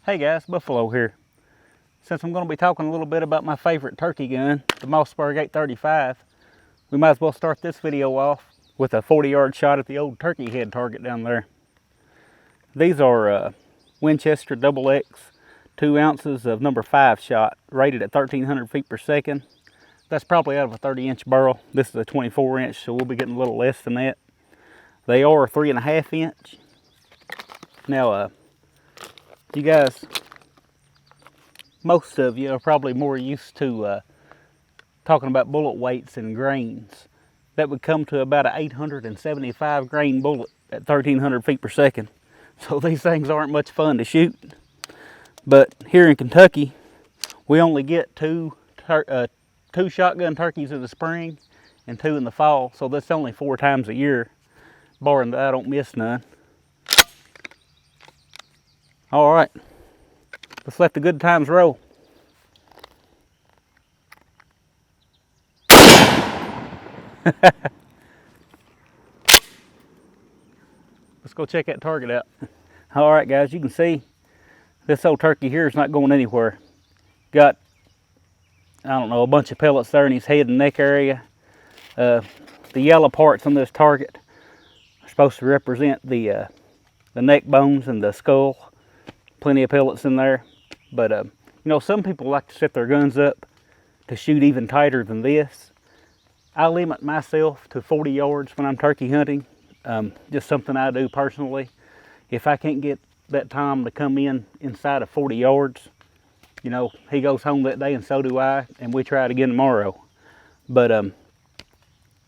Hey guys, Buffalo here. Since I'm going to be talking a little bit about my favorite turkey gun, the Mossberg 835, we might as well start this video off with a 40-yard shot at the old turkey head target down there. These are Winchester XX 2 ounces of number 5 shot, rated at 1,300 feet per second. That's probably out of a 30-inch barrel. This is a 24-inch, so we'll be getting a little less than that. They are 3.5 inch. Now, you guys, most of you are probably more used to talking about bullet weights and grains. That would come to about an 875 grain bullet at 1,300 feet per second. So these things aren't much fun to shoot. But here in Kentucky, we only get two shotgun turkeys in the spring and 2 in the fall. So that's only 4 times a year, barring that I don't miss none. All right, let's let the good times roll. Let's go check that target out. All right, guys, you can see this old turkey here is not going anywhere. Got, I don't know, a bunch of pellets there in his head and neck area. The yellow parts on this target are supposed to represent the neck bones and the skull. Plenty of pellets in there. But, you know, some people like to set their guns up to shoot even tighter than this. I limit myself to 40 yards when I'm turkey hunting. Just something I do personally. If I can't get that Tom to come inside of 40 yards, you know, he goes home that day and so do I, and we try it again tomorrow. But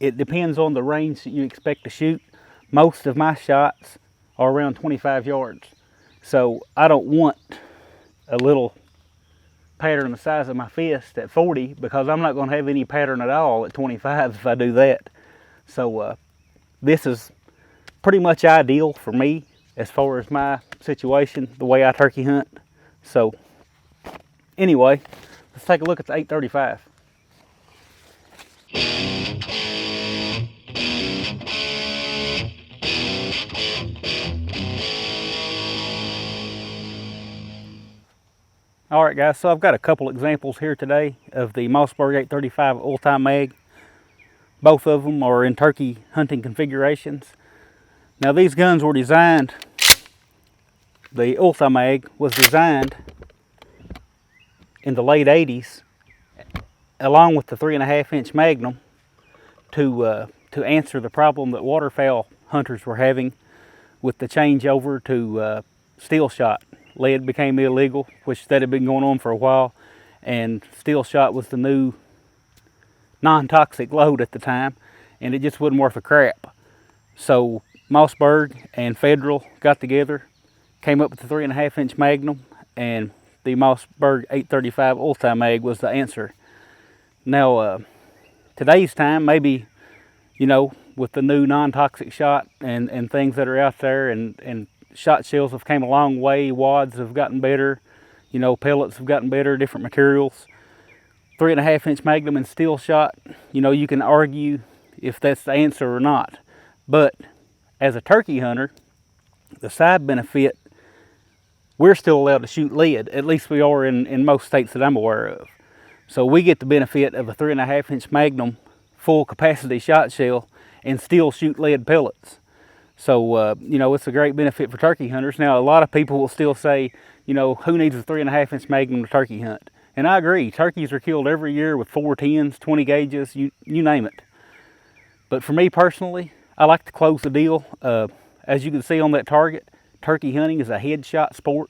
it depends on the range that you expect to shoot. Most of my shots are around 25 yards. So I don't want a little pattern the size of my fist at 40 because I'm not going to have any pattern at all at 25 if I do that. So this is pretty much ideal for me as far as my situation, the way I turkey hunt. So anyway, let's take a look at the 835. Alright guys, so I've got a couple examples here today of the Mossberg 835 Ulti-Mag. Both of them are in turkey hunting configurations. Now these guns were designed, the Ulti-Mag was designed in the late 80s along with the 3.5 inch Magnum to answer the problem that waterfowl hunters were having with the changeover to steel shot. Lead became illegal, which that had been going on for a while, and steel shot was the new non-toxic load at the time, and it just wasn't worth a crap. So Mossberg and Federal got together, came up with the 3.5 inch Magnum, and the Mossberg 835 Ulti-Mag was the answer. Now, today's time, maybe, you know, with the new non-toxic shot and things that are out there, and shot shells have came a long way, wads have gotten better, you know, pellets have gotten better, different materials. 3.5 inch Magnum and steel shot, you know, you can argue if that's the answer or not. But as a turkey hunter, the side benefit, we're still allowed to shoot lead. At least we are in most states that I'm aware of. So we get the benefit of a 3.5 inch Magnum full capacity shot shell and still shoot lead pellets. So, you know, it's a great benefit for turkey hunters. Now, a lot of people will still say, you know, who needs a 3.5 inch Magnum to turkey hunt? And I agree, turkeys are killed every year with 410s, 20 gauges, you name it. But for me personally, I like to close the deal. As you can see on that target, turkey hunting is a headshot sport.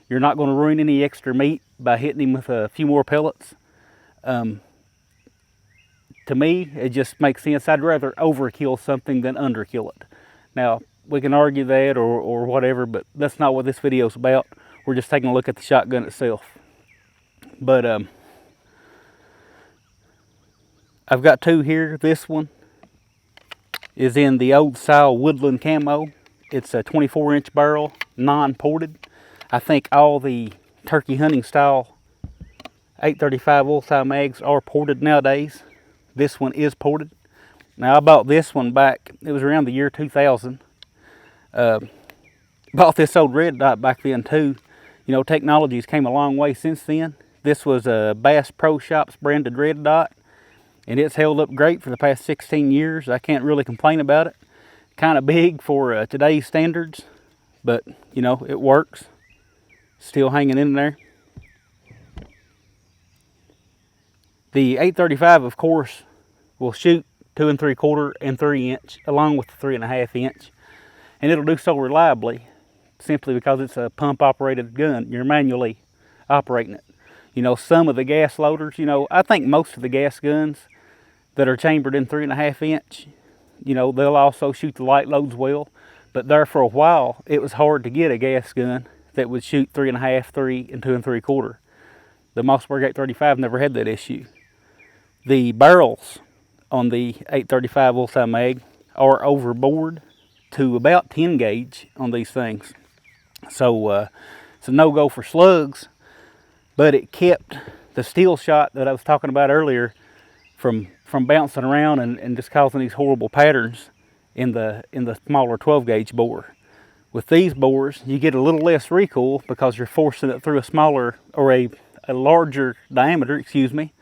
You're not going to ruin any extra meat by hitting him with a few more pellets. To me, it just makes sense. I'd rather overkill something than underkill it. Now, we can argue that or whatever, but that's not what this video is about. We're just taking a look at the shotgun itself. But I've got 2 here. This one is in the old style woodland camo. It's a 24 inch barrel, non-ported. I think all the turkey hunting style 835 Ulti-Mags are ported nowadays. This one is ported. Now I bought this one back, it was around the year 2000. Bought this old red dot back then too. You know, technology's came a long way since then. This was a Bass Pro Shops branded red dot, and it's held up great for the past 16 years. I can't really complain about it. Kind of big for today's standards, but you know, it works. Still hanging in there. The 835, of course, will shoot 2 3/4 and 3 inch, along with the 3.5 inch, and it'll do so reliably, simply because it's a pump operated gun. You're manually operating it. You know, some of the gas loaders, you know, I think most of the gas guns that are chambered in 3.5 inch, you know, they'll also shoot the light loads well, but there for a while it was hard to get a gas gun that would shoot 3.5, 3, and 2 3/4. The Mossberg 835 never had that issue. The barrels on the 835 Ulti-Mag are overboard to about 10 gauge on these things. So it's a no-go for slugs, but it kept the steel shot that I was talking about earlier from bouncing around and just causing these horrible patterns in the smaller 12 gauge bore. With these bores, you get a little less recoil because you're forcing it through a smaller, or a larger diameter, excuse me.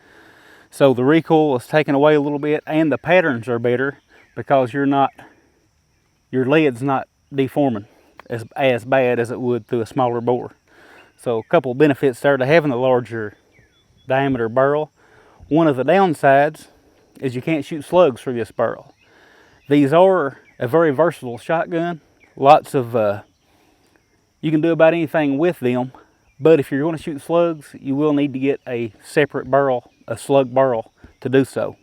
So the recoil is taken away a little bit, and the patterns are better because your lead's not deforming as bad as it would through a smaller bore. So a couple of benefits there to having a larger diameter barrel. One of the downsides is you can't shoot slugs through this barrel. These are a very versatile shotgun. Lots of, you can do about anything with them, but if you're going to shoot slugs, you will need to get a separate barrel, a slug barrel, to do so.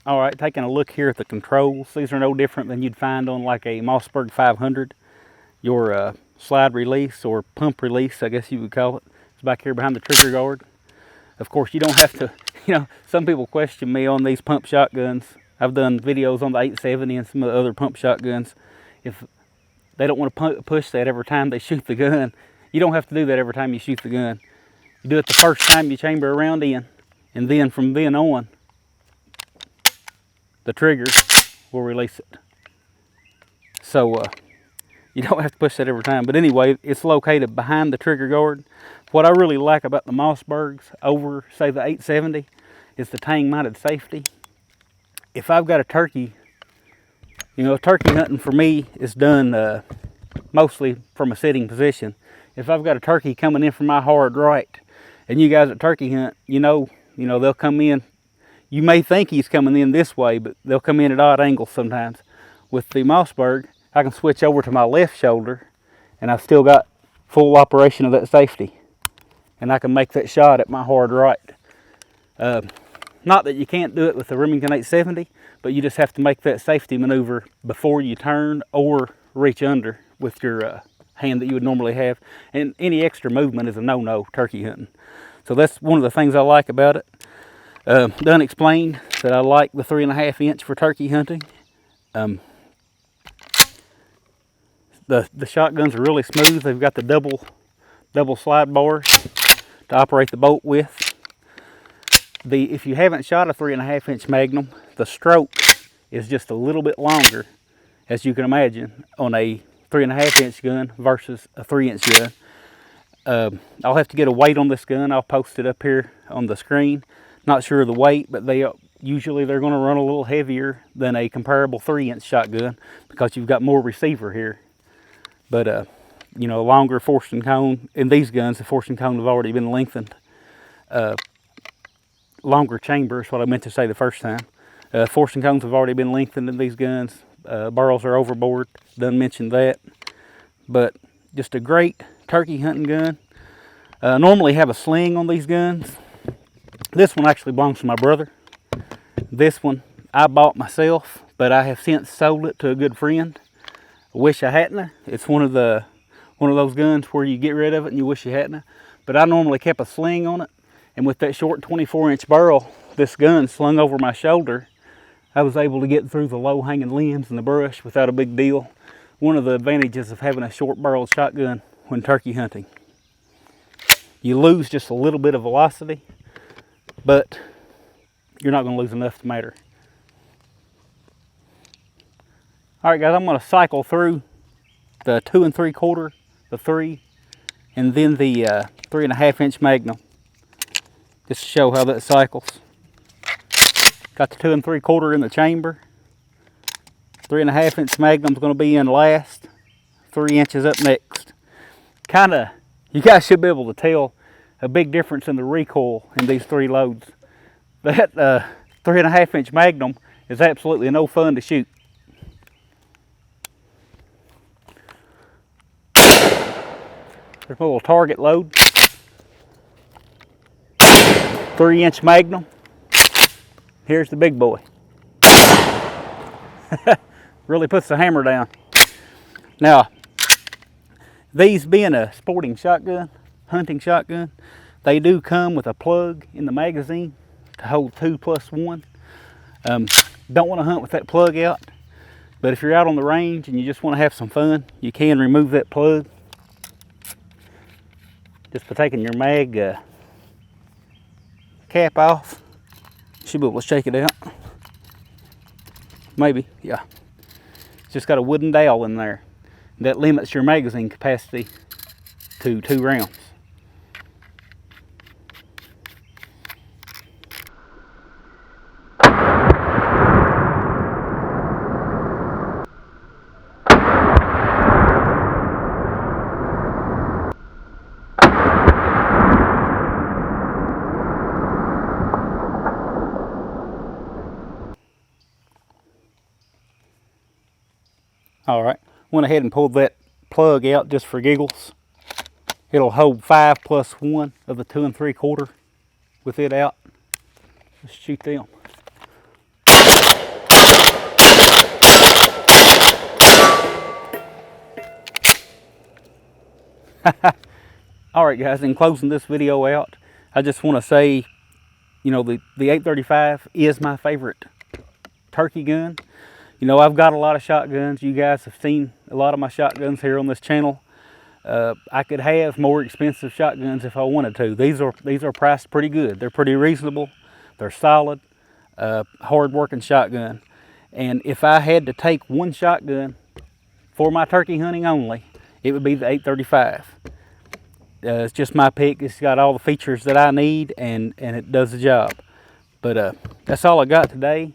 All right, taking a look here at the controls. These are no different than you'd find on like a Mossberg 500. Your slide release, or pump release, I guess you would call it, is back here behind the trigger guard. Of course, you don't have to, you know, some people question me on these pump shotguns. I've done videos on the 870 and some of the other pump shotguns. If they don't want to push that every time they shoot the gun, you don't have to do that every time you shoot the gun. You do it the first time you chamber a round in, and then from then on, the trigger will release it. So you don't have to push that every time. But anyway, it's located behind the trigger guard. What I really like about the Mossbergs over, say, the 870 is the tang-mounted safety. If I've got a turkey, you know, turkey hunting for me is done mostly from a sitting position. If I've got a turkey coming in from my hard right, and you guys at turkey hunt, you know they'll come in. You may think he's coming in this way, but they'll come in at odd angles sometimes. With the Mossberg, I can switch over to my left shoulder, and I've still got full operation of that safety. And I can make that shot at my hard right. Not that you can't do it with the Remington 870, but you just have to make that safety maneuver before you turn or reach under with your hand that you would normally have. And any extra movement is a no-no turkey hunting. So that's one of the things I like about it. Done explained that I like the 3.5 inch for turkey hunting. The shotguns are really smooth. They've got the double slide bars to operate the bolt with. If you haven't shot a 3.5 inch Magnum, the stroke is just a little bit longer, as you can imagine, on a 3.5 inch gun versus a 3 inch gun. I'll have to get a weight on this gun. I'll post it up here on the screen. Not sure of the weight, but usually they're going to run a little heavier than a comparable 3 inch shotgun because you've got more receiver here. But you know, longer forced and cone. In these guns, the forced and cone have already been lengthened. Longer chamber is what I meant to say the first time. Forced and cones have already been lengthened in these guns. Barrels are overboard. Done mentioned that. But just a great turkey hunting gun. Normally have a sling on these guns. This one actually belongs to my brother. This one I bought myself, but I have since sold it to a good friend. I wish I hadn't. It's one of those guns where you get rid of it and you wish you hadn't. But I normally kept a sling on it, and with that short 24-inch barrel, this gun slung over my shoulder, I was able to get through the low-hanging limbs and the brush without a big deal. One of the advantages of having a short-barreled shotgun when turkey hunting. You lose just a little bit of velocity, but you're not going to lose enough to matter. All right, guys, I'm going to cycle through the 2 3/4, the 3, and then the 3.5 inch Magnum, just to show how that cycles. Got the 2 3/4 in the chamber. 3.5 inch Magnum's going to be in last. 3 inches up next. You guys should be able to tell a big difference in the recoil in these 3 loads. That 3.5 inch Magnum is absolutely no fun to shoot. There's a little target load. 3 inch Magnum. Here's the big boy. Really puts the hammer down. Now, these being a sporting shotgun, hunting shotgun, they do come with a plug in the magazine to hold 2 + 1. Don't want to hunt with that plug out, but if you're out on the range and you just want to have some fun, you can remove that plug just by taking your mag cap off. Should be able to shake it out. Maybe, yeah. It's just got a wooden dowel in there. That limits your magazine capacity to 2 rounds. All right, went ahead and pulled that plug out just for giggles. It'll hold 5 + 1 of the 2 3/4 with it out. Let's shoot them. All right, guys, in closing this video out, I just want to say, you know, the 835 is my favorite turkey gun. You know, I've got a lot of shotguns. You guys have seen a lot of my shotguns here on this channel. I could have more expensive shotguns if I wanted to. These are priced pretty good. They're pretty reasonable. They're solid, hard-working shotgun. And if I had to take one shotgun for my turkey hunting only, it would be the 835. It's just my pick. It's got all the features that I need, and it does the job. But that's all I got today.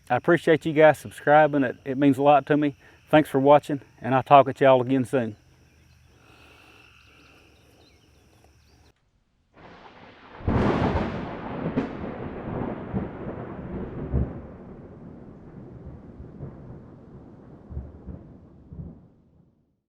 I appreciate you guys subscribing. It means a lot to me. Thanks for watching, and I'll talk at y'all again soon.